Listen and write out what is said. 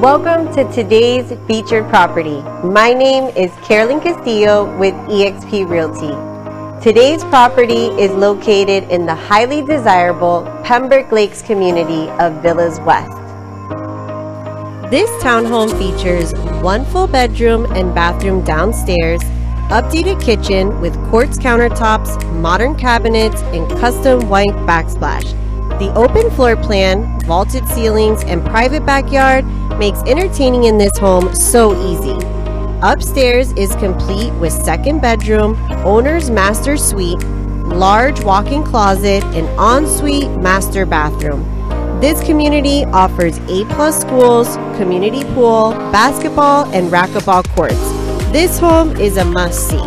Welcome to today's featured property. My name is Carolynn Castillo with eXp Realty. Today's property is located in the highly desirable Pembroke Lakes community of Villas West. This townhome features one full bedroom and bathroom downstairs, updated kitchen with quartz countertops, modern cabinets, and custom white backsplash. The open floor plan, vaulted ceilings, and private backyard makes entertaining in this home so easy. Upstairs is complete with second bedroom, owner's master suite, large walk-in closet, and ensuite master bathroom. This community offers A+ schools, community pool, basketball, and racquetball courts. This home is a must-see.